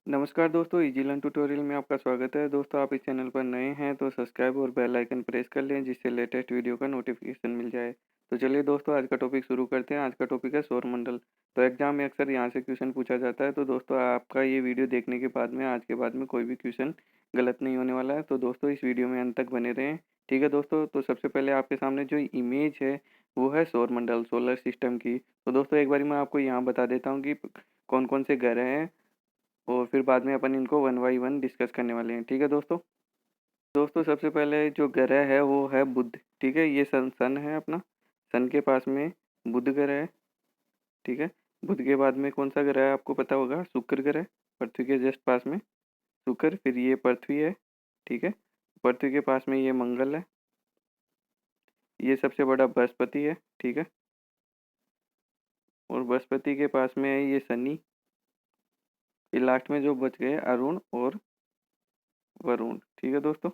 नमस्कार दोस्तों, easy learn tutorial में आपका स्वागत है। दोस्तों, आप इस चैनल पर नए हैं तो सब्सक्राइब और बेल आइकन प्रेस कर लें, जिससे लेटेस्ट वीडियो का नोटिफिकेशन मिल जाए। तो चलिए दोस्तों, आज का टॉपिक शुरू करते हैं। आज का टॉपिक है सौरमंडल। तो एग्जाम में अक्सर यहाँ से क्वेश्चन पूछा जाता है। तो दोस्तों, आपका ये वीडियो देखने के बाद में आज के बाद में कोई भी क्वेश्चन गलत नहीं होने वाला है। तो दोस्तों, इस वीडियो में अंत तक बने रहें। ठीक है दोस्तों, तो सबसे पहले आपके सामने जो इमेज है वो है सौरमंडल, सोलर सिस्टम की। तो दोस्तों, एक बार मैं आपको यहाँ बता देता हूँ कि कौन कौन से ग्रह हैं, और फिर बाद में अपन इनको वन बाई वन डिस्कस करने वाले हैं। ठीक है दोस्तों। दोस्तों, सबसे पहले जो ग्रह है वो है बुध। ठीक है, ये सन है अपना। सन के पास में बुध ग्रह है। ठीक है। बुध के बाद में कौन सा ग्रह है आपको पता होगा? शुक्र ग्रह, पृथ्वी के जस्ट पास में शुक्र। फिर ये पृथ्वी है। ठीक है। पृथ्वी के पास में ये मंगल है। ये सबसे बड़ा बृहस्पति है। ठीक है। और बृहस्पति के पास में है ये शनि। ये लास्ट में जो बच गए अरुण और वरुण। ठीक है दोस्तों।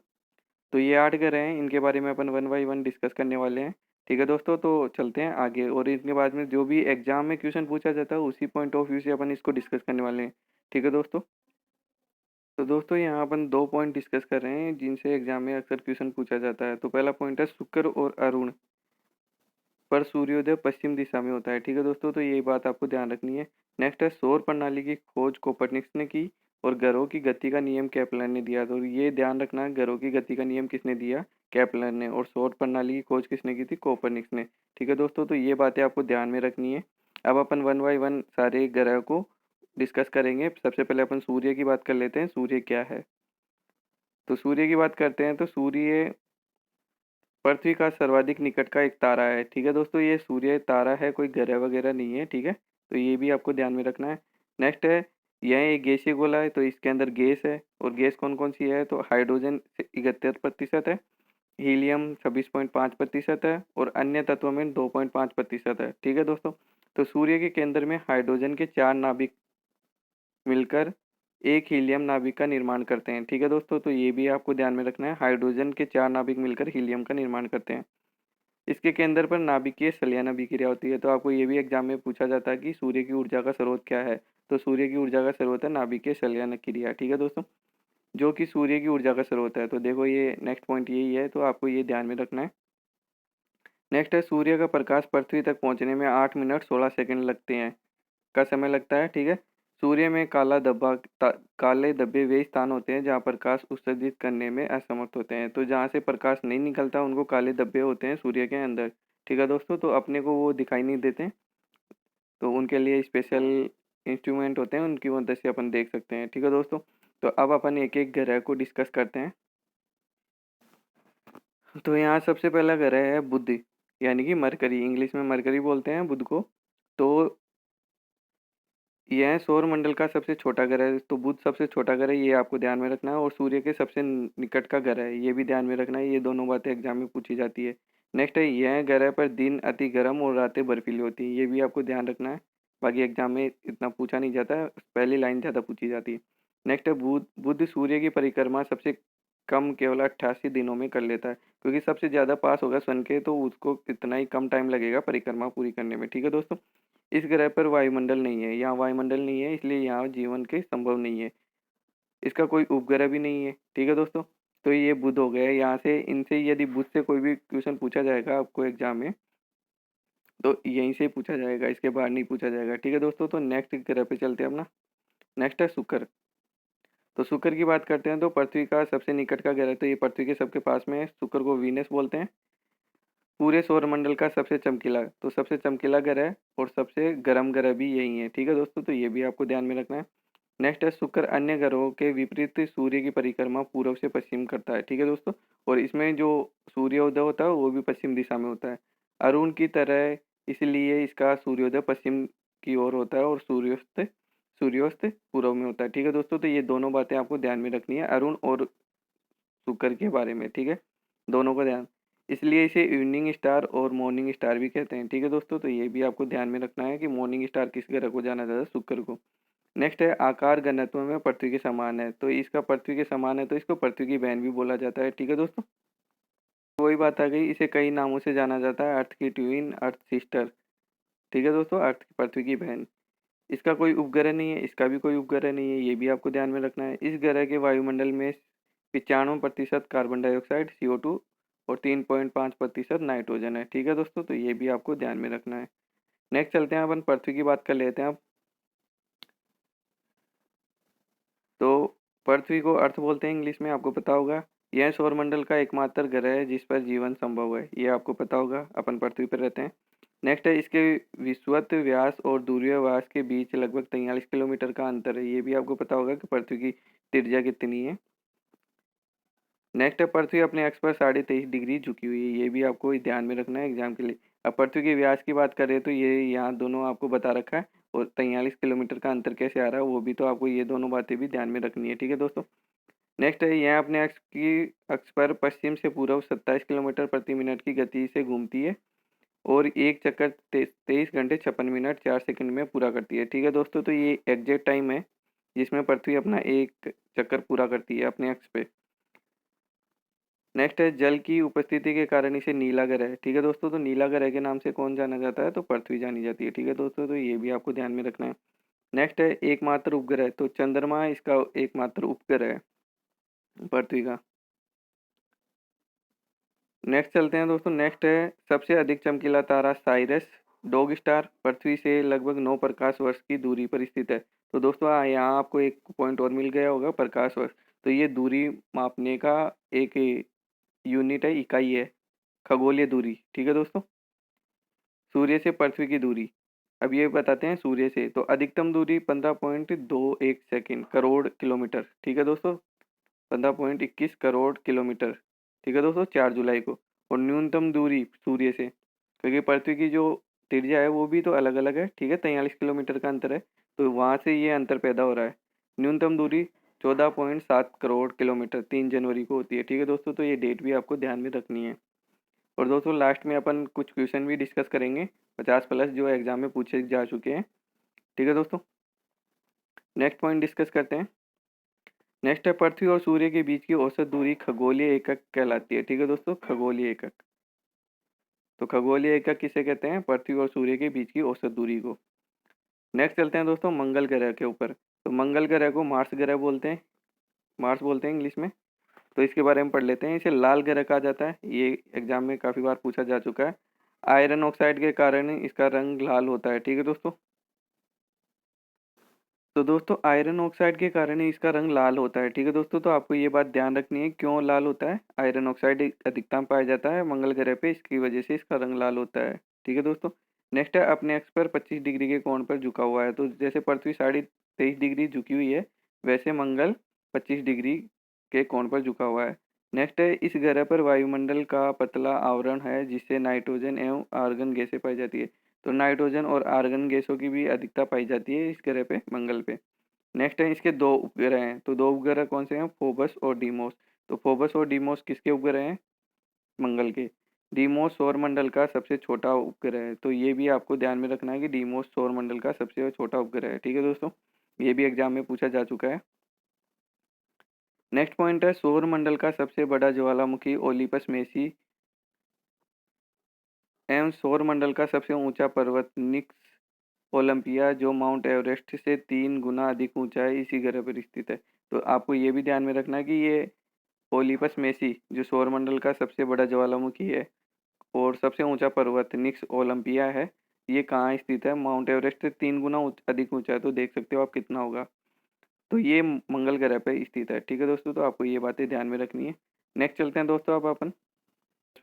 तो ये 8 ग्रह हैं, इनके बारे में अपन वन बाई वन डिस्कस करने वाले हैं। ठीक है दोस्तों, तो चलते हैं आगे। और इनके बाद में जो भी एग्जाम में क्वेश्चन पूछा जाता है उसी पॉइंट ऑफ व्यू से अपन इसको डिस्कस करने वाले हैं। ठीक है दोस्तों। तो दोस्तों, यहाँ अपन 2 पॉइंट डिस्कस कर रहे हैं जिनसे एग्जाम में अक्सर क्वेश्चन पूछा जाता है। तो पहला पॉइंट है शुक्र और अरुण पर सूर्योदय पश्चिम दिशा में होता है। ठीक है दोस्तों, तो ये बात आपको ध्यान रखनी है। नेक्स्ट है सौर प्रणाली की खोज कोपरनिकस ने की और ग्रहों की गति का नियम केपलर ने दिया। तो ये ध्यान रखना, ग्रहों की गति का नियम किसने दिया? केपलर ने। और सौर प्रणाली की खोज किसने की थी? कोपरनिकस ने। ठीक है दोस्तों, तो ये बातें आपको ध्यान में रखनी है। अब अपन वन बाई वन सारे ग्रह को डिस्कस करेंगे। सबसे पहले अपन सूर्य की बात कर लेते हैं। सूर्य क्या है? तो सूर्य की बात करते हैं तो सूर्य पृथ्वी का सर्वाधिक निकट का एक तारा है। ठीक है दोस्तों, ये सूर्य तारा है, कोई ग्रह वगैरह नहीं है। ठीक है, तो ये भी आपको ध्यान में रखना है। नेक्स्ट है, यह एक गैसीय गोला है, तो इसके अंदर गैस है। और गैस कौन कौन सी है? तो हाइड्रोजन 71% है, हीलियम 26.5% है, और अन्य तत्वों में 2.5% है। ठीक है दोस्तों। तो सूर्य के केंद्र में हाइड्रोजन के 4 नाभिक मिलकर एक हीलियम नाभिक का निर्माण करते हैं। ठीक है दोस्तों, तो ये भी आपको ध्यान में रखना है। हाइड्रोजन के 4 नाभिक मिलकर हीलियम का निर्माण करते हैं। इसके केंद्र पर नाभिकीय संलयन अभिक्रिया होती है। तो आपको ये भी एग्जाम में पूछा जाता है कि सूर्य की ऊर्जा का स्रोत क्या है? तो सूर्य की ऊर्जा का स्रोत है नाभिकीय संलयन क्रिया। ठीक है दोस्तों, जो कि सूर्य की ऊर्जा का स्रोत है। तो देखो, ये नेक्स्ट पॉइंट यही है, तो आपको ये ध्यान में रखना है। नेक्स्ट है, सूर्य का प्रकाश पृथ्वी तक पहुंचने में 8 मिनट 16 सेकंड लगते हैं का समय लगता है। ठीक है। सूर्य में काले धब्बे वे स्थान होते हैं जहाँ प्रकाश उत्सर्जित करने में असमर्थ होते हैं। तो जहाँ से प्रकाश नहीं निकलता उनको काले धब्बे होते हैं सूर्य के अंदर। ठीक है दोस्तों, तो अपने को वो दिखाई नहीं देते, तो उनके लिए स्पेशल इंस्ट्रूमेंट होते हैं, उनकी मदद से अपन देख सकते हैं। ठीक है दोस्तों, तो अब अपन एक एक ग्रह को डिस्कस करते हैं। तो यहाँ सबसे पहला ग्रह है बुध, यानी कि मरकरी। इंग्लिश में मरकरी बोलते हैं बुध को। तो यह सौर मंडल का सबसे छोटा ग्रह है। तो बुध सबसे छोटा ग्रह है, ये आपको ध्यान में रखना है। और सूर्य के सबसे निकट का ग्रह है, ये भी ध्यान में रखना है। ये दोनों बातें एग्जाम में पूछी जाती है। नेक्स्ट है, यह ग्रह पर दिन अति गर्म और रातें बर्फीली होती हैं। ये भी आपको ध्यान रखना है। बाकी एग्जाम में इतना पूछा नहीं जाता है, पहली लाइन ज़्यादा पूछी जाती है। नेक्स्ट है, बुध बुध सूर्य की परिक्रमा सबसे कम केवल 88 दिनों में कर लेता है। क्योंकि सबसे ज़्यादा पास होगा सन के, तो उसको इतना ही कम टाइम लगेगा परिक्रमा पूरी करने में। ठीक है दोस्तों। इस ग्रह पर वायुमंडल नहीं है, यहाँ वायुमंडल नहीं है, इसलिए यहाँ जीवन के संभव नहीं है। इसका कोई उपग्रह भी नहीं है। ठीक है दोस्तों, तो ये बुध हो गया। यहाँ से इनसे यदि बुध से कोई भी क्वेश्चन पूछा जाएगा आपको एग्जाम में, तो यहीं से ही पूछा जाएगा, इसके बाहर नहीं पूछा जाएगा। ठीक है दोस्तों, तो नेक्स्ट ग्रह पे चलते हैं अपना। नेक्स्ट है शुक्र। तो शुक्र की बात करते हैं तो पृथ्वी का सबसे निकट का ग्रह, तो ये पृथ्वी के सबके पास में है। शुक्र को वीनस बोलते हैं। पूरे सौरमंडल का सबसे चमकीला, तो सबसे चमकीला ग्रह और सबसे गर्म ग्रह भी यही है। ठीक है दोस्तों, तो ये भी आपको ध्यान में रखना है। नेक्स्ट है, शुक्र अन्य ग्रहों के विपरीत सूर्य की परिक्रमा पूर्व से पश्चिम करता है। ठीक है दोस्तों, और इसमें जो सूर्योदय होता है वो भी पश्चिम दिशा में होता है, अरुण की तरह। इसलिए इसका सूर्योदय पश्चिम की ओर होता है और सूर्यास्त सूर्यास्त पूर्व में होता है। ठीक है दोस्तों, तो ये दोनों बातें आपको ध्यान में रखनी है अरुण और शुक्र के बारे में। ठीक है, दोनों का ध्यान, इसलिए इसे इवनिंग स्टार और मॉर्निंग स्टार भी कहते हैं। ठीक है दोस्तों, तो ये भी आपको ध्यान में रखना है कि मॉर्निंग स्टार किस ग्रह को जाना जाता है? शुक्र को। नेक्स्ट है, आकार घनत्व में पृथ्वी के समान है। तो इसका पृथ्वी के समान है, तो इसको पृथ्वी की बहन भी बोला जाता है। ठीक है दोस्तों, वही बात आ गई, इसे कई नामों से जाना जाता है, अर्थ की ट्विन, अर्थ सिस्टर। ठीक है दोस्तों, अर्थ पृथ्वी की बहन। इसका कोई उपग्रह नहीं है, इसका भी कोई उपग्रह नहीं है, ये भी आपको ध्यान में रखना है। इस ग्रह के वायुमंडल में 95% कार्बन डाइऑक्साइड CO2 और 3.5% नाइट्रोजन है। ठीक है दोस्तों, तो ये भी आपको ध्यान में रखना है। नेक्स्ट चलते हैं, अपन पृथ्वी की बात कर लेते हैं अब। तो पृथ्वी को अर्थ बोलते हैं इंग्लिश में, आपको पता होगा। यह सौरमंडल का एकमात्र ग्रह है जिस पर जीवन संभव है, ये आपको पता होगा, अपन पृथ्वी पर रहते हैं। नेक्स्ट है, इसके विषुवत व्यास और ध्रुवीय व्यास के बीच लगभग 43 किलोमीटर का अंतर है, ये भी आपको पता होगा कि पृथ्वी की त्रिज्या कितनी है। नेक्स्ट है, पृथ्वी अपने अक्ष पर 23.5 डिग्री झुकी हुई है, ये भी आपको ध्यान में रखना है एग्जाम के लिए। अब पृथ्वी के व्यास की बात करें तो ये यहाँ दोनों आपको बता रखा है, और 43 किलोमीटर का अंतर कैसे आ रहा है वो भी, तो आपको ये दोनों बातें भी ध्यान में रखनी है। ठीक है दोस्तों। नेक्स्ट है, यह अपने अक्ष पर पश्चिम से पूर्व 27 किलोमीटर प्रति मिनट की गति से घूमती है, और एक चक्कर 23 घंटे 56 मिनट 4 सेकंड में पूरा करती है। ठीक है दोस्तों, तो ये एग्जैक्ट टाइम है जिसमें पृथ्वी अपना एक चक्कर पूरा करती है अपने अक्ष पे। नेक्स्ट है, जल की उपस्थिति के कारण इसे नीला ग्रह है। ठीक है दोस्तों, तो नीला ग्रह के नाम से कौन जाना जाता है, तो पृथ्वी जानी जाती है। ठीक है दोस्तों, तो ये भी आपको ध्यान में रखना है। नेक्स्ट है, एकमात्र उपग्रह, तो चंद्रमा इसका एकमात्र उपग्रह है पृथ्वी का। नेक्स्ट चलते हैं दोस्तों, नेक्स्ट है, सबसे अधिक चमकीला तारा साइरस डॉग स्टार पृथ्वी से लगभग 9 प्रकाश वर्ष की दूरी पर स्थित है। तो दोस्तों यहाँ आपको एक पॉइंट और मिल गया होगा, प्रकाश वर्ष। तो ये दूरी मापने का एक यूनिट है, इकाई है, खगोलीय दूरी। ठीक है दोस्तों, सूर्य से पृथ्वी की दूरी। अब ये बताते हैं सूर्य से, तो अधिकतम दूरी 15.21 करोड़ किलोमीटर। ठीक है दोस्तों, 15.21 करोड़ किलोमीटर। ठीक है दोस्तों, 4 जुलाई को। और न्यूनतम दूरी सूर्य से, क्योंकि पृथ्वी की जो त्रिज्या है वो भी तो अलग अलग है। ठीक है, 43 किलोमीटर का अंतर है, तो वहाँ से ये अंतर पैदा हो रहा है। न्यूनतम दूरी 14.7 करोड़ किलोमीटर 3 जनवरी को होती है। ठीक है दोस्तों, तो ये डेट भी आपको ध्यान में रखनी है। और दोस्तों लास्ट में अपन कुछ क्वेश्चन भी डिस्कस करेंगे, 50+ जो एग्जाम में पूछे जा चुके हैं। ठीक है दोस्तों, नेक्स्ट पॉइंट डिस्कस करते हैं। नेक्स्ट है, पृथ्वी और सूर्य के बीच की औसत दूरी खगोलीय एकक कहलाती है। ठीक है दोस्तों, खगोलीय एकक। तो खगोलीय एकक किसे कहते हैं, पृथ्वी और सूर्य के बीच की औसत दूरी को। नेक्स्ट चलते हैं दोस्तों मंगल ग्रह के ऊपर। तो मंगल ग्रह को मार्स ग्रह बोलते हैं, मार्स बोलते हैं इंग्लिश में। तो इसके बारे में पढ़ लेते हैं। इसे लाल ग्रह कहा जाता है, ये एग्जाम में काफी बार पूछा जा चुका है। आयरन ऑक्साइड के कारण इसका रंग लाल होता है। ठीक है दोस्तों, तो दोस्तों आयरन ऑक्साइड के कारण ही इसका रंग लाल होता है। ठीक है दोस्तों, तो आपको ये बात ध्यान रखनी है क्यों लाल होता है। आयरन ऑक्साइड अधिकतम पाया जाता है मंगल ग्रह पे, इसकी वजह से इसका रंग लाल होता है। ठीक है दोस्तों, नेक्स्ट है, अपने अक्ष पर 25 डिग्री के कोण पर झुका हुआ है। तो जैसे पृथ्वी 23.5 डिग्री झुकी हुई है, वैसे मंगल 25 डिग्री के कोण पर झुका हुआ है। नेक्स्ट है, इस ग्रह पर वायुमंडल का पतला आवरण है जिससे नाइट्रोजन एवं आर्गन गैसें पाई जाती है। तो नाइट्रोजन और आर्गन गैसों की भी अधिकता पाई जाती है इस ग्रह पे, मंगल पे। नेक्स्ट है, इसके 2 उपग्रह हैं। तो 2 उपग्रह कौन से हैं, फोबस और डीमोस। तो फोबस और डीमोस किसके उपग्रह हैं, मंगल के। डीमोस सौरमंडल का सबसे छोटा उपग्रह है, तो ये भी आपको ध्यान में रखना है कि डीमोस सौरमंडल का सबसे छोटा उपग्रह है। ठीक है दोस्तों, ये भी एग्जाम में पूछा जा चुका है। नेक्स्ट पॉइंट है, सौरमंडल का सबसे बड़ा ज्वालामुखी ओलिपस मेसी एवं सौरमंडल का सबसे ऊंचा पर्वत निक्स ओलंपिया जो माउंट एवरेस्ट से 3 गुना अधिक ऊंचा है, इसी ग्रह पर स्थित है। तो आपको ये भी ध्यान में रखना है कि ये ओलिपस मेसी जो सौरमंडल का सबसे बड़ा ज्वालामुखी है और सबसे ऊंचा पर्वत निक्स ओलंपिया है, ये कहाँ स्थित है, माउंट एवरेस्ट से 3 गुना अधिक ऊंचा है। तो देख सकते हो आप कितना होगा। तो ये मंगल ग्रह पे स्थित है। ठीक है दोस्तों, तो आपको ये बातें ध्यान में रखनी है। नेक्स्ट चलते हैं दोस्तों अब अपन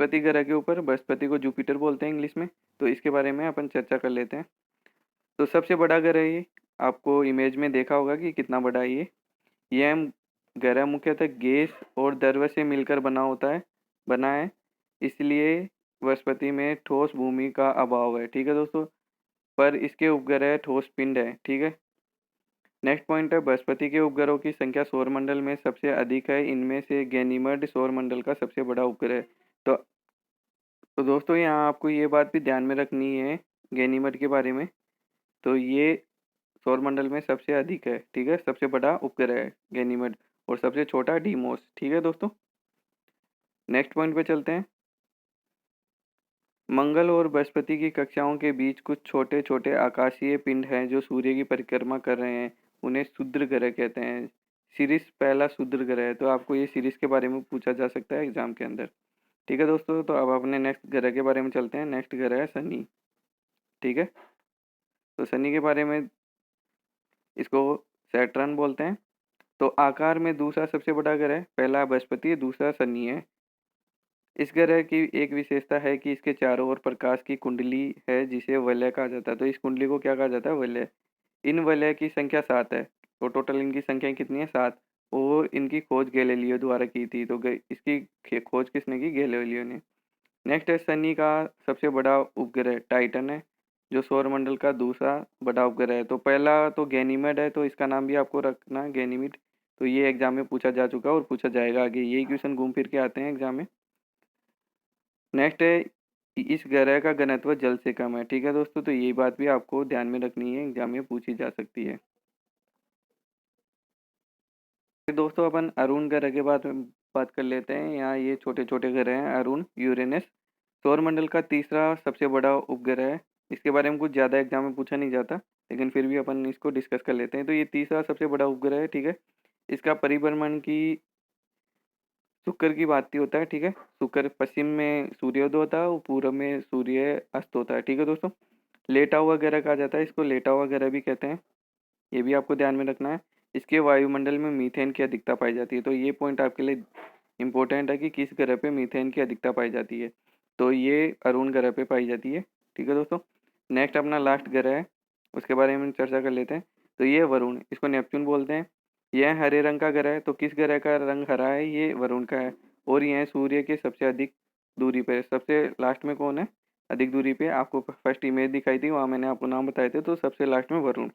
बृहस्पति ग्रह के ऊपर। बृहस्पति को जुपिटर बोलते हैं इंग्लिश में, तो इसके बारे में अपन चर्चा कर लेते हैं। तो सबसे बड़ा ग्रह ये, आपको इमेज में देखा होगा कि कितना बड़ा है ये ग्रह मुख्यतः गैस और द्रव्य से मिलकर बना है, इसलिए बृहस्पति में ठोस भूमि का अभाव है। ठीक है दोस्तों, पर इसके उपग्रह ठोस पिंड है। ठीक है, नेक्स्ट पॉइंट है, बृहस्पति के उपग्रहों की संख्या सौरमंडल में सबसे अधिक है, इनमें से गैनीमेड सौरमंडल का सबसे बड़ा उपग्रह है। तो तो दोस्तों यहाँ आपको ये बात भी ध्यान में रखनी है गैनीमेड के बारे में। तो ये सौरमंडल में सबसे अधिक है। ठीक है, सबसे बड़ा उपग्रह है गैनीमेड, और सबसे छोटा डीमोस। ठीक है दोस्तों, नेक्स्ट पॉइंट पे चलते हैं। मंगल और बृहस्पति की कक्षाओं के बीच कुछ छोटे छोटे आकाशीय पिंड हैं जो सूर्य की परिक्रमा कर रहे हैं, उन्हें क्षुद्र ग्रह कहते हैं। सिरिस पहला क्षुद्र ग्रह है, तो आपको ये सिरिस के बारे में पूछा जा सकता है एग्जाम के अंदर। ठीक है दोस्तों, तो अब अपने नेक्स्ट ग्रह के बारे में चलते हैं। नेक्स्ट ग्रह है शनि। ठीक है, तो शनि के बारे में, इसको सैटर्न बोलते हैं। तो आकार में दूसरा सबसे बड़ा ग्रह, पहला बृहस्पति, दूसरा शनि है। इस ग्रह की एक विशेषता है कि इसके चारों ओर प्रकाश की कुंडली है जिसे वलय कहा जाता है। तो इस कुंडली को क्या कहा जाता है? वलय। इन वलय की संख्या 7 है। तो टोटल इनकी संख्या कितनी है? 7। और इनकी खोज गैलीलियो द्वारा की थी। तो इसकी खोज किसने की? गैलीलियो ने। नेक्स्ट है शनि का सबसे बड़ा उपग्रह टाइटन है, जो सौरमंडल का दूसरा बड़ा उपग्रह है। तो पहला तो गैनीमेड है, तो इसका नाम भी आपको रखना है गैनीमीड। तो ये एग्जाम में पूछा जा चुका है और पूछा जाएगा आगे, यही क्वेश्चन घूम फिर के आते हैं एग्जाम में। नेक्स्ट है इस ग्रह का घनत्व जल से कम है। ठीक है दोस्तों, तो यही बात भी आपको ध्यान में रखनी है, एग्जाम में पूछी जा सकती है। फिर दोस्तों अपन अरुण ग्रह के बाद बात कर लेते हैं। यहाँ ये छोटे छोटे ग्रह हैं, अरुण, यूरेनस। सौरमंडल का तीसरा सबसे बड़ा उपग्रह है। इसके बारे में कुछ ज़्यादा एग्जाम में पूछा नहीं जाता, लेकिन फिर भी अपन इसको डिस्कस कर लेते हैं। तो ये तीसरा सबसे बड़ा उपग्रह है। ठीक है, इसका परिभ्रमण की शुक्र की भांति होता है। ठीक है, शुक्र पश्चिम में सूर्योदय होता है और पूर्व में सूर्य अस्त होता है। ठीक है दोस्तों, लेटा हुआ ग्रह कहा जाता है इसको, लेटा हुआ ग्रह भी कहते हैं। ये भी आपको ध्यान में रखना है। इसके वायुमंडल में मीथेन की अधिकता पाई जाती है। तो ये पॉइंट आपके लिए इंपॉर्टेंट है कि किस ग्रह पे मीथेन की अधिकता पाई जाती है। तो ये अरुण ग्रह पे पाई जाती है। ठीक है दोस्तों, नेक्स्ट अपना लास्ट ग्रह है, उसके बारे में चर्चा कर लेते हैं। तो ये वरुण, इसको नेपच्यून बोलते हैं। यह हरे रंग का ग्रह है। तो किस ग्रह का रंग हरा है? ये वरुण का है। और यह सूर्य के सबसे अधिक दूरी पे है। सबसे लास्ट में कौन है अधिक दूरी पे? आपको फर्स्ट इमेज दिखाई थी, वहाँ मैंने आपको नाम बताए थे। तो सबसे लास्ट में वरुण।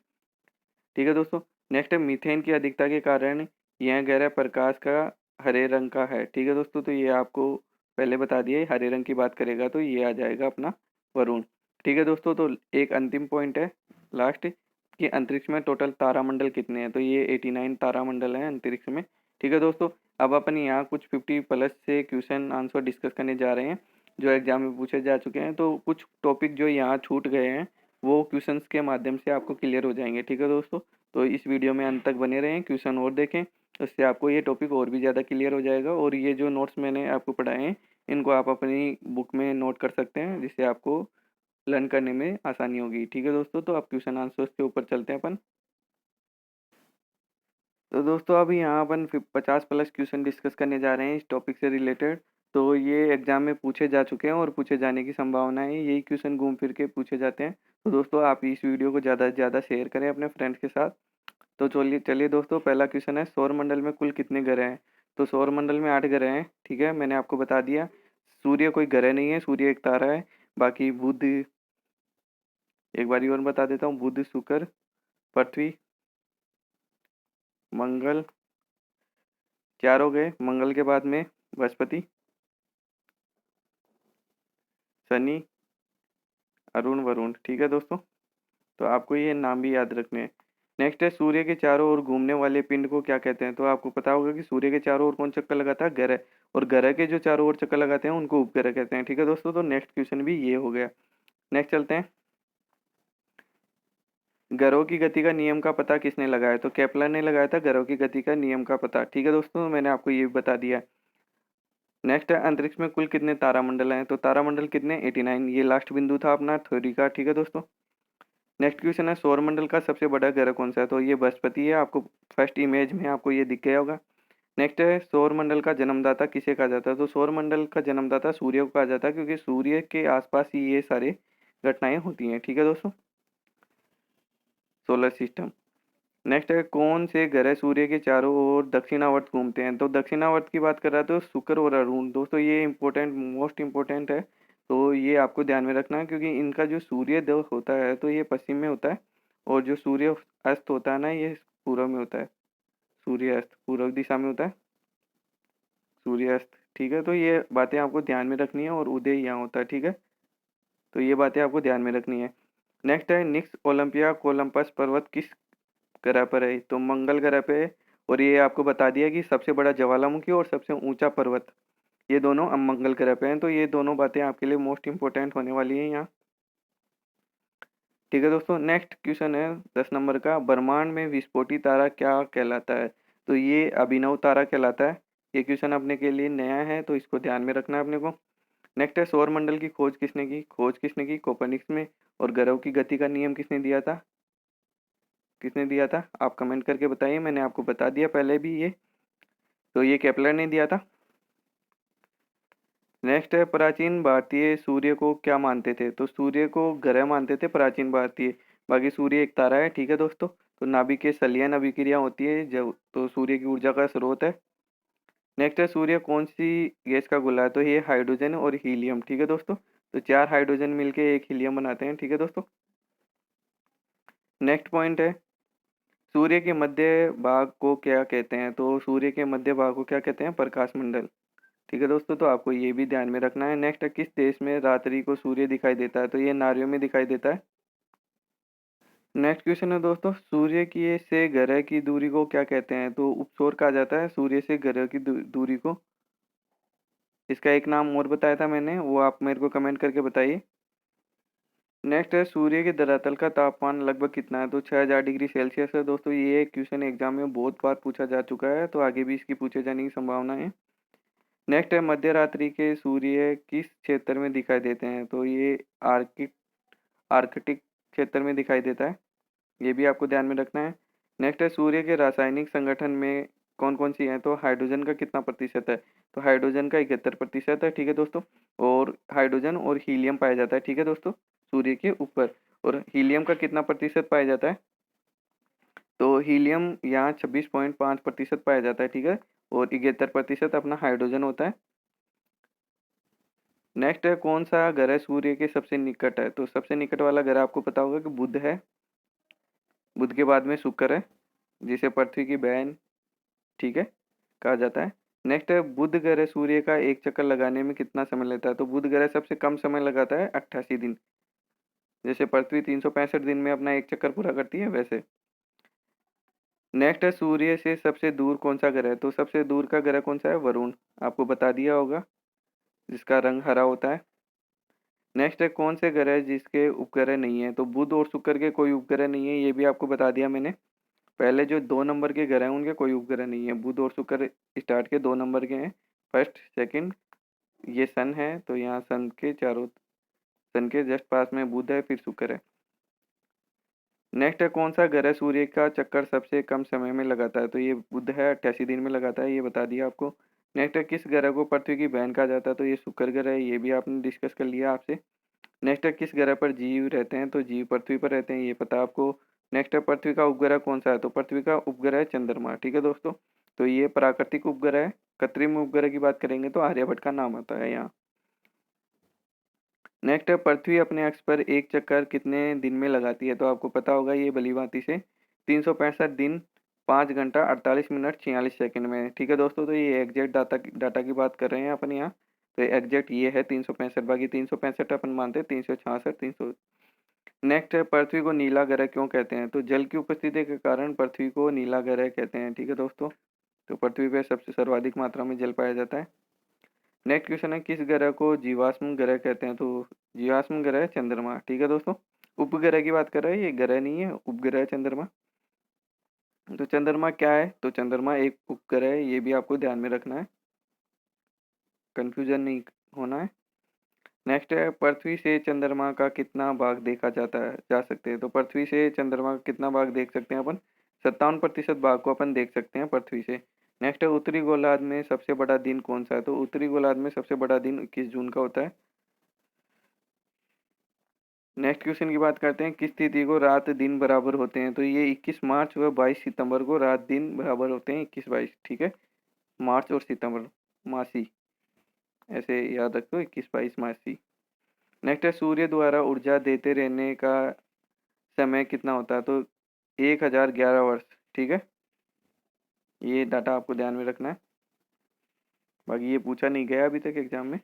ठीक है दोस्तों, नेक्स्ट है मीथेन की अधिकता के कारण यह ग्रह प्रकाश का हरे रंग का है। ठीक है दोस्तों, तो ये आपको पहले बता दिए, हरे रंग की बात करेगा तो ये आ जाएगा अपना वरुण। ठीक है दोस्तों, तो एक अंतिम पॉइंट है लास्ट, कि अंतरिक्ष में टोटल तारामंडल कितने हैं? तो ये 89 तारामंडल हैं अंतरिक्ष में। ठीक है दोस्तों, अब अपन यहाँ कुछ 50+ से क्वेश्चन आंसर डिस्कस करने जा रहे हैं जो एग्जाम में पूछे जा चुके हैं। तो कुछ टॉपिक जो यहाँ छूट गए हैं वो क्वेश्चंस के माध्यम से आपको क्लियर हो जाएंगे। ठीक है दोस्तों, तो इस वीडियो में अंत तक बने रहें, क्वेश्चन और देखें, उससे आपको ये टॉपिक और भी ज़्यादा क्लियर हो जाएगा। और ये जो नोट्स मैंने आपको पढ़ाए हैं इनको आप अपनी बुक में नोट कर सकते हैं, जिससे आपको लर्न करने में आसानी होगी। ठीक है दोस्तों, तो अब क्वेश्चन आंसर्स के ऊपर चलते हैं अपन। तो दोस्तों अभी यहाँ अपन 50+ क्वेश्चन डिस्कस करने जा रहे हैं इस टॉपिक से रिलेटेड। तो ये एग्जाम में पूछे जा चुके हैं और पूछे जाने की संभावना है, यही क्वेश्चन घूम फिर के पूछे जाते हैं। तो दोस्तों आप इस वीडियो को ज़्यादा से ज़्यादा शेयर करें अपने फ्रेंड्स के साथ। तो चलिए चलिए दोस्तों, पहला क्वेश्चन है सौरमंडल में कुल कितने ग्रह हैं? तो सौरमंडल में 8 ग्रह हैं। ठीक है, मैंने आपको बता दिया। सूर्य कोई ग्रह नहीं है, सूर्य एक तारा है। बाकी बुध, एक बारी और बता देता हूँ, बुध, शुक्र, पृथ्वी, मंगल, 4 हो गए। मंगल के बाद में बृहस्पति, शनि, अरुण, वरुण। ठीक है दोस्तों, तो आपको ये नाम भी याद रखने हैं। नेक्स्ट है सूर्य के चारों ओर घूमने वाले पिंड को क्या कहते हैं? तो आपको पता होगा कि सूर्य के चारों ओर कौन चक्कर लगाता है? ग्रह। और ग्रह के जो चारों ओर चक्कर लगाते हैं उनको उपग्रह कहते हैं। ठीक है दोस्तों, तो नेक्स्ट क्वेश्चन भी ये हो गया। नेक्स्ट चलते हैं, ग्रहों की गति का नियम का पता किसने लगाया? तो केपलर ने लगाया था ग्रहों की गति का नियम का पता। ठीक है दोस्तों, मैंने आपको ये भी बता दिया। नेक्स्ट है अंतरिक्ष में कुल कितने तारामंडल हैं? तो तारामंडल कितने? 89। ये लास्ट बिंदु था अपना थ्योरी का। ठीक है दोस्तों, नेक्स्ट क्वेश्चन है सौरमंडल का सबसे बड़ा ग्रह कौन सा है? तो ये बृहस्पति है। आपको फर्स्ट इमेज में आपको ये दिख गया होगा। नेक्स्ट है सौरमंडल का जन्मदाता किसे कहा जाता है? तो सौरमंडल का जन्मदाता सूर्य को कहा जाता है, क्योंकि सूर्य के आसपास ही ये सारे घटनाएं होती हैं। ठीक है दोस्तों, सोलर सिस्टम। नेक्स्ट है कौन से ग्रह सूर्य के चारों ओर दक्षिणावर्त घूमते हैं? तो दक्षिणावर्त की बात कर रहा है तो शुक्र और अरुण। दोस्तों ये इंपॉर्टेंट, मोस्ट इंपॉर्टेंट है। तो ये आपको ध्यान में रखना है, क्योंकि इनका जो सूर्योदय होता है तो ये पश्चिम में होता है, और जो सूर्य अस्त होता है ना ये पूर्व में होता है। सूर्य अस्त पूर्व दिशा में होता है, सूर्य अस्त। ठीक है, तो ये बातें आपको ध्यान में रखनी है, और उदय यहाँ होता है। ठीक है, तो ये बातें आपको ध्यान में रखनी है। नेक्स्ट है निक्स ओलंपिया कोलंपस पर्वत किस ग्रह पर है? तो मंगल ग्रह पे है। और ये आपको बता दिया कि सबसे बड़ा ज्वालामुखी और सबसे ऊंचा पर्वत ये दोनों अब मंगल ग्रह पे हैं, तो ये दोनों बातें आपके लिए मोस्ट इंपॉर्टेंट होने वाली हैं यहाँ। ठीक है दोस्तों, नेक्स्ट क्वेश्चन है 10 नंबर का, ब्रह्मांड में विस्फोटी तारा क्या कहलाता है? तो ये अभिनव तारा कहलाता है। ये क्वेश्चन अपने के लिए नया है, तो इसको ध्यान में रखना है अपने को। नेक्स्ट है, सौर मंडल की खोज किसने की? खोज किसने की? कोपर्निकस में। और ग्रहों की गति का नियम किसने दिया था? किसने दिया था? आप कमेंट करके बताइए, मैंने आपको बता दिया पहले भी ये। तो ये केपलर ने दिया था। नेक्स्ट है, प्राचीन भारतीय सूर्य को क्या मानते थे? तो सूर्य को ग्रह मानते थे प्राचीन भारतीय। बाकी सूर्य एक तारा है, ठीक है दोस्तों। तो नाभिक के संलयन अभिक्रिया होती है जब, तो सूर्य की ऊर्जा का स्रोत है। नेक्स्ट है, सूर्य कौन सी गैस का गोला है? तो ये हाइड्रोजन और हीलियम, ठीक है दोस्तों। तो 4 हाइड्रोजन मिलके एक हीलियम बनाते हैं, ठीक है दोस्तों। नेक्स्ट पॉइंट है, सूर्य के मध्य भाग को क्या कहते हैं? तो सूर्य के मध्य भाग को क्या कहते हैं? प्रकाश मंडल। ठीक है दोस्तों, तो आपको ये भी ध्यान में रखना है। नेक्स्ट है, किस देश में रात्रि को सूर्य दिखाई देता है? तो ये नारियों में दिखाई देता है। नेक्स्ट क्वेश्चन है दोस्तों, सूर्य की से ग्रह की दूरी को क्या कहते हैं? तो उपसौर कहा जाता है सूर्य से ग्रह की दूरी को। इसका एक नाम और बताया था मैंने, वो आप मेरे को कमेंट करके बताइए। नेक्स्ट है, सूर्य के धरातल का तापमान लगभग कितना है? तो 6000 डिग्री सेल्सियस है दोस्तों। ये क्वेश्चन एग्जाम में बहुत बार पूछा जा चुका है, तो आगे भी इसकी पूछे जाने की संभावना है। नेक्स्ट है, मध्य रात्रि के सूर्य किस क्षेत्र में दिखाई देते हैं? तो ये आर्किट आर्कटिक क्षेत्र में दिखाई देता है। ये भी आपको ध्यान में रखना है। नेक्स्ट है, सूर्य के रासायनिक संगठन में कौन कौन सी है? तो हाइड्रोजन का कितना प्रतिशत है? तो हाइड्रोजन का 71% है, ठीक है दोस्तों। और हाइड्रोजन और हीलियम पाया जाता है, ठीक है दोस्तों, सूर्य के ऊपर। और हीलियम का कितना प्रतिशत पाया जाता है? तो हीलियम यहाँ 26.5% पाया जाता है, ठीक है। और 71% अपना हाइड्रोजन होता है। नेक्स्ट है, कौन सा ग्रह सूर्य के सबसे निकट है? तो सबसे निकट वाला ग्रह आपको पता होगा कि बुध है। बुध के बाद में शुक्र है, जिसे पृथ्वी की बहन, ठीक है, कहा जाता है। नेक्स्ट है, बुध ग्रह सूर्य का एक चक्कर लगाने में कितना समय लेता है? तो बुध ग्रह सबसे कम समय लगाता है, 88 दिन। जैसे पृथ्वी 365 दिन में अपना एक चक्कर पूरा करती है, वैसे। नेक्स्ट है, सूर्य से सबसे दूर कौन सा ग्रह है? तो सबसे दूर का ग्रह कौन सा है? वरुण। आपको बता दिया होगा, जिसका रंग हरा होता है। नेक्स्ट है, कौन से ग्रह जिसके उपग्रह नहीं है? तो बुध और शुक्र के कोई उपग्रह नहीं है, ये भी आपको बता दिया मैंने। पहले जो 2 नंबर के ग्रह हैं उनके कोई उपग्रह नहीं है। बुध और शुक्र स्टार्ट के 2 नंबर के हैं, फर्स्ट सेकंड। ये सन है, तो यहाँ सन के जस्ट पास में बुध है, फिर शुक्र है। नेक्स्ट है, कौन सा ग्रह सूर्य का चक्कर सबसे कम समय में लगाता है? तो ये बुध है, 88 दिन में लगाता है, ये बता दिया आपको। नेक्स्ट है, किस ग्रह को पृथ्वी की बहन कहा जाता है? तो ये शुक्र ग्रह है, ये भी आपने डिस्कस कर लिया आपसे। नेक्स्ट है, किस ग्रह पर जीव रहते हैं? तो जीव पृथ्वी पर रहते हैं, ये पता आपको। नेक्स्ट है, पृथ्वी का उपग्रह कौन सा है? तो पृथ्वी का उपग्रह है चंद्रमा, ठीक है दोस्तों। तो ये प्राकृतिक उपग्रह है। कृत्रिम उपग्रह की बात करेंगे तो आर्यभट्ट का नाम आता है यहाँ। नेक्स्ट है, पृथ्वी अपने अक्ष पर एक चक्कर कितने दिन में लगाती है? तो आपको पता होगा ये भलीभांति से, 365 दिन, 5 घंटा 48 मिनट 46 सेकंड में, ठीक है दोस्तों। तो ये एग्जैक्ट डाटा डाटा की बात कर रहे हैं अपन यहाँ। तो एग्जैक्ट ये है 365, बाकी 365 अपन मानते हैं 366, 300। नेक्स्ट है, पृथ्वी को नीला ग्रह क्यों कहते हैं? तो जल की उपस्थिति के कारण पृथ्वी को नीला ग्रह कहते हैं, ठीक है दोस्तों। तो पृथ्वी पे सबसे सर्वाधिक मात्रा में जल पाया जाता है। नेक्स्ट क्वेश्चन है, किस ग्रह को जीवाश्म ग्रह कहते हैं? तो जीवाश्म ग्रह है चंद्रमा, ठीक है दोस्तों। उपग्रह की बात कर रहे हैं, ये ग्रह नहीं है, उपग्रह है चंद्रमा। तो चंद्रमा क्या है? तो चंद्रमा एक उपग्रह है, ये भी आपको ध्यान में रखना है, कंफ्यूजन नहीं होना है। नेक्स्ट है, पृथ्वी से चंद्रमा का कितना भाग देखा जा सकते हैं? तो पृथ्वी से चंद्रमा का कितना भाग देख सकते हैं अपन? 57% भाग को अपन देख सकते हैं पृथ्वी से। नेक्स्ट है, उत्तरी गोलार्ध में सबसे बड़ा दिन कौन सा है? तो उत्तरी गोलार्ध में सबसे बड़ा दिन 21 जून का होता है। नेक्स्ट क्वेश्चन की बात करते हैं, किस तिथि को रात दिन बराबर होते हैं? तो ये 21 मार्च व 22 सितंबर को रात दिन बराबर होते हैं, 21-22, ठीक है। मार्च और सितंबर, मासी, ऐसे याद रखो, 21-22 मासी। नेक्स्ट है, सूर्य द्वारा ऊर्जा देते रहने का समय कितना होता है? तो 1011 वर्ष, ठीक है। ये डाटा आपको ध्यान में रखना है, बाकी ये पूछा नहीं गया अभी तक एग्जाम में।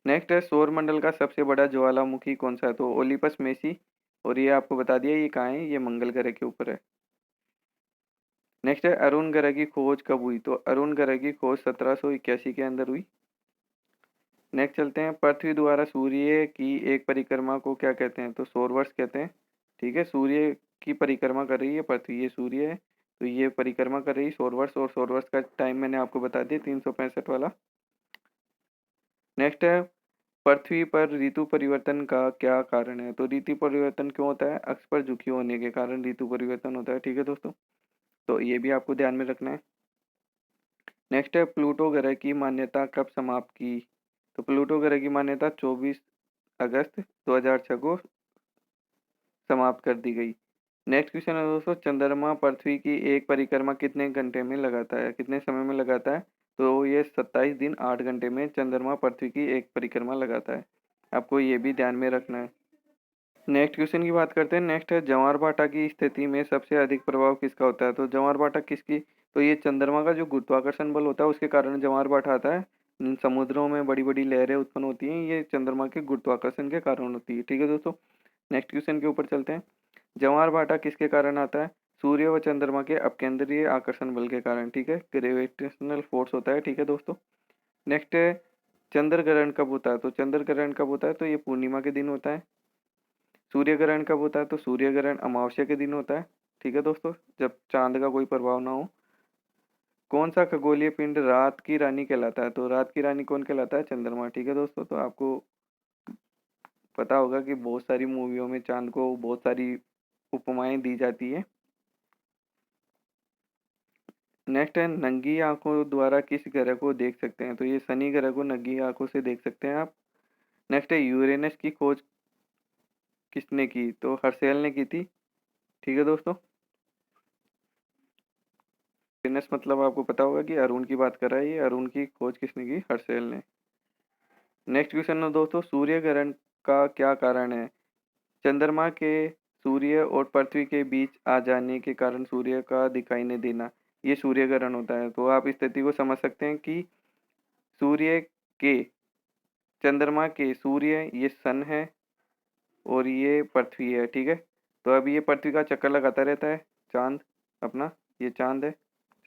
नेक्स्ट है, सौर मंडल का सबसे बड़ा ज्वालामुखी कौन सा है? तो ओलिपस मेसी। और ये आपको बता दिया ये कहाँ है, ये मंगल ग्रह के ऊपर है। नेक्स्ट है, अरुण ग्रह की खोज कब हुई? तो अरुण ग्रह की खोज 1781 के अंदर हुई। नेक्स्ट चलते हैं, पृथ्वी द्वारा सूर्य की एक परिक्रमा को क्या कहते हैं? तो सौर वर्ष कहते हैं। ठीक है, सूर्य की परिक्रमा कर रही है पृथ्वी, ये सूर्य है तो ये परिक्रमा कर रही है सौर वर्ष, और सौर वर्ष का टाइम मैंने आपको बता दिया 365 वाला। नेक्स्ट है, पृथ्वी पर ऋतु परिवर्तन का क्या कारण है? तो ऋतु परिवर्तन क्यों होता है? अक्ष पर झुकी होने के कारण ऋतु परिवर्तन होता है। ठीक है दोस्तों, तो ये भी आपको ध्यान में रखना है। नेक्स्ट है, प्लूटो ग्रह की मान्यता कब समाप्त की? तो प्लूटो ग्रह की मान्यता 24 अगस्त 2006 को समाप्त कर दी गई। नेक्स्ट क्वेश्चन है दोस्तों, चंद्रमा पृथ्वी की एक परिक्रमा कितने घंटे में लगाता है? कितने समय में लगाता है? तो ये 27 दिन 8 घंटे में चंद्रमा पृथ्वी की एक परिक्रमा लगाता है। आपको ये भी ध्यान में रखना है। नेक्स्ट क्वेश्चन की बात करते हैं। नेक्स्ट है, ज्वार भाटा की स्थिति में सबसे अधिक प्रभाव किसका होता है? तो ज्वार भाटा किसकी? तो ये चंद्रमा का जो गुरुत्वाकर्षण बल होता है उसके कारण ज्वार भाटा आता है। समुद्रों में बड़ी बड़ी लहरें उत्पन्न होती हैं, ये चंद्रमा के गुरुत्वाकर्षण के कारण होती है। ठीक है दोस्तों, नेक्स्ट क्वेश्चन के ऊपर चलते हैं। ज्वार भाटा किसके कारण आता है? सूर्य व चंद्रमा के अपकेंद्रीय आकर्षण बल के कारण। ठीक है, ग्रेविटेशनल फोर्स होता है। ठीक है दोस्तों, नेक्स्ट है, चंद्र ग्रहण कब होता है? तो चंद्र ग्रहण कब होता है? तो ये पूर्णिमा के दिन होता है। सूर्य ग्रहण कब होता है? तो सूर्य ग्रहण अमावस्या के दिन होता है। ठीक है दोस्तों, जब चांद का कोई प्रभाव ना हो। कौन सा खगोलीय पिंड रात की रानी कहलाता है? तो रात की रानी कौन कहलाता है? चंद्रमा। ठीक है दोस्तों, तो आपको पता होगा कि बहुत सारी मूवियों में चांद को बहुत सारी उपमाएं दी जाती है। नेक्स्ट है, नंगी आंखों द्वारा किस ग्रह को देख सकते हैं? तो ये शनि ग्रह को नंगी आंखों से देख सकते हैं आप। नेक्स्ट है, यूरेनस की खोज किसने की? तो हर्शेल ने की थी। ठीक है दोस्तों, यूरेनस मतलब आपको पता होगा कि अरुण की बात कर रहा है, ये अरुण की खोज किसने की? हर्शेल ने। नेक्स्ट क्वेश्चन है दोस्तों, सूर्य ग्रहण का क्या कारण है? चंद्रमा के सूर्य और पृथ्वी के बीच आ जाने के कारण सूर्य का दिखाई नहीं देना, ये सूर्य ग्रहण होता है। तो आप इस स्थिति को समझ सकते हैं कि सूर्य के, चंद्रमा के, सूर्य ये सन है और ये पृथ्वी है। ठीक है, तो अब ये पृथ्वी का चक्कर लगाता रहता है, चांद अपना, ये चांद है,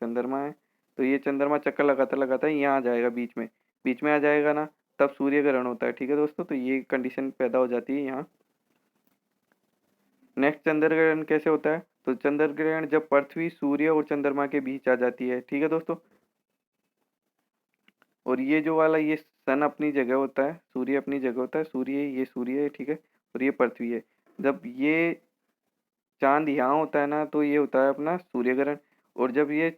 चंद्रमा है। तो ये चंद्रमा चक्कर लगाता लगाता है यहाँ आ जाएगा, बीच में आ जाएगा ना, तब सूर्य ग्रहण होता है। ठीक है दोस्तों, तो ये कंडीशन पैदा हो जाती है यहाँ। नेक्स्ट, चंद्र ग्रहण कैसे होता है? तो चंद्र ग्रहण जब पृथ्वी सूर्य और चंद्रमा के बीच आ जाती है। ठीक है दोस्तों, और ये जो वाला ये सन अपनी जगह होता है, सूर्य अपनी जगह होता है, सूर्य ये सूर्य है। ठीक है, और ये पृथ्वी है। जब ये चांद यहाँ होता है ना, तो ये होता है अपना सूर्य ग्रहण। और जब ये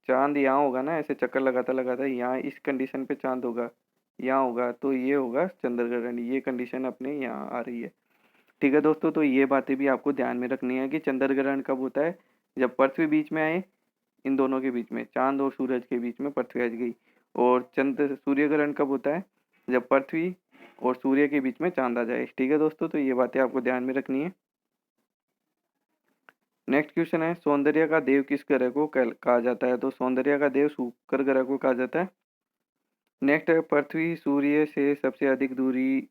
चांद यहाँ होगा ना, ऐसे चक्कर लगाता लगाता यहाँ इस कंडीशन पे चांद होगा, यहाँ होगा, तो ये होगा चंद्र ग्रहण। ये कंडीशन अपने यहाँ आ रही है। ठीक है दोस्तों, तो ये बातें भी आपको ध्यान में रखनी है कि चंद्र ग्रहण कब होता है? जब पृथ्वी बीच में आए, इन दोनों के बीच में, चांद और सूरज के बीच में पृथ्वी आ गई। और चंद्र सूर्य ग्रहण कब होता है? जब पृथ्वी और सूर्य के बीच में चांद आ जाए। ठीक है दोस्तों, तो ये बातें आपको ध्यान में रखनी है। नेक्स्ट क्वेश्चन है, सौंदर्य का देव किस ग्रह को कहा जाता है? तो सौंदर्य का देव शुक्र ग्रह को कहा जाता है। नेक्स्ट है, पृथ्वी सूर्य से सबसे अधिक दूरी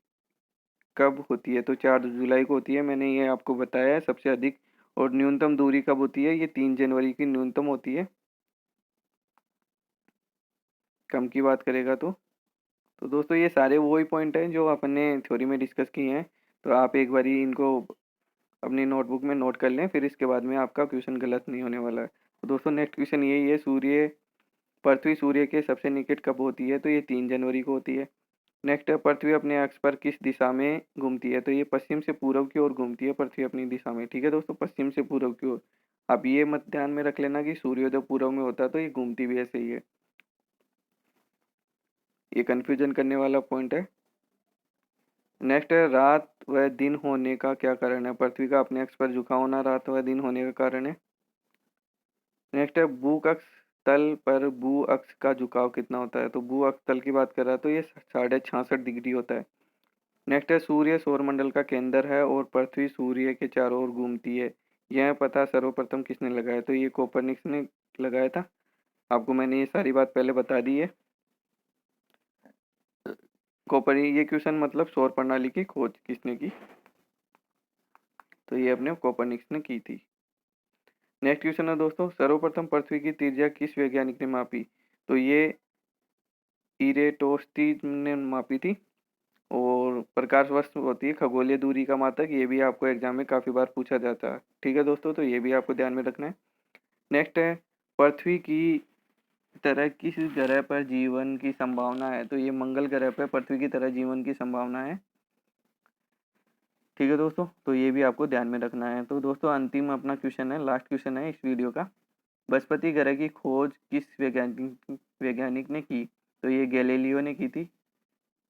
कब होती है? तो 4 जुलाई को होती है, मैंने ये आपको बताया है सबसे अधिक। और न्यूनतम दूरी कब होती है? ये 3 जनवरी की न्यूनतम होती है, कम की बात करेगा तो दोस्तों ये सारे वही पॉइंट हैं जो अपने थ्योरी में डिस्कस किए हैं। तो आप एक बारी इनको अपनी नोटबुक में नोट कर लें, फिर इसके बाद में आपका क्वेश्चन गलत नहीं होने वाला है। तो दोस्तों नेक्स्ट क्वेश्चन यही है, पृथ्वी सूर्य के सबसे निकट कब होती है? तो ये 3 जनवरी को होती है। नेक्स्ट है, पृथ्वी अपने अक्ष पर किस दिशा में घूमती है? तो ये पश्चिम से पूर्व की ओर घूमती है पृथ्वी अपनी दिशा में। ठीक है दोस्तों, पश्चिम से पूर्व की ओर। आप ये मत ध्यान में रख लेना कि सूर्योदय पूर्व में होता है तो ये घूमती भी ऐसे ही है, ये कंफ्यूजन करने वाला पॉइंट है। नेक्स्ट है, रात व दिन होने का क्या कारण है? पृथ्वी का अपने अक्ष पर झुका होना रात व दिन होने का कारण है। नेक्स्ट है, भू अक्ष तल पर भू अक्ष का झुकाव कितना होता है? तो भू अक्ष तल की बात कर रहा है तो ये 66.5 डिग्री होता है। नेक्स्ट है, सूर्य सौरमंडल का केंद्र है और पृथ्वी सूर्य के चारों ओर घूमती है, यह पता सर्वप्रथम किसने लगाया? तो ये कोपरनिकस ने लगाया था। आपको मैंने ये सारी बात पहले बता दी है। ये क्वेश्चन मतलब सौर प्रणाली की खोज किसने की? तो ये अपने कोपरनिकस ने की थी। नेक्स्ट क्वेश्चन है दोस्तों, सर्वप्रथम पृथ्वी की त्रिज्या किस वैज्ञानिक ने मापी? तो ये इरेटोस्थिस ने मापी थी। और प्रकाश वर्ष होती है खगोलीय दूरी का मात्रक, ये भी आपको एग्जाम में काफ़ी बार पूछा जाता है। ठीक है दोस्तों, तो ये भी आपको ध्यान में रखना है। नेक्स्ट है, पृथ्वी की तरह किस ग्रह पर जीवन की संभावना है? तो ये मंगल ग्रह पर पृथ्वी की तरह जीवन की संभावना है। ठीक है दोस्तों, तो ये भी आपको ध्यान में रखना है। तो दोस्तों अंतिम अपना क्वेश्चन है, लास्ट क्वेश्चन है इस वीडियो का। बृहस्पति ग्रह की खोज किस वैज्ञानिक ने की? तो ये गैलीलियो ने की थी।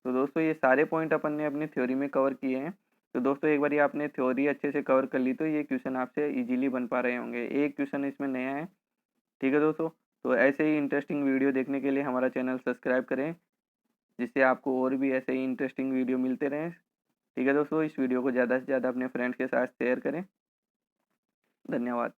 तो दोस्तों ये सारे पॉइंट अपन ने अपनी थ्योरी में कवर किए हैं। तो दोस्तों एक बार ये आपने थ्योरी अच्छे से कवर कर ली तो ये क्वेश्चन आपसे इजीली बन पा रहे होंगे। एक क्वेश्चन इसमें नया है। ठीक है दोस्तों, तो ऐसे ही इंटरेस्टिंग वीडियो देखने के लिए हमारा चैनल सब्सक्राइब करें, जिससे आपको और भी ऐसे ही इंटरेस्टिंग वीडियो मिलते रहें। ठीक है दोस्तों, इस वीडियो को ज़्यादा से ज़्यादा अपने फ्रेंड्स के साथ शेयर करें। धन्यवाद।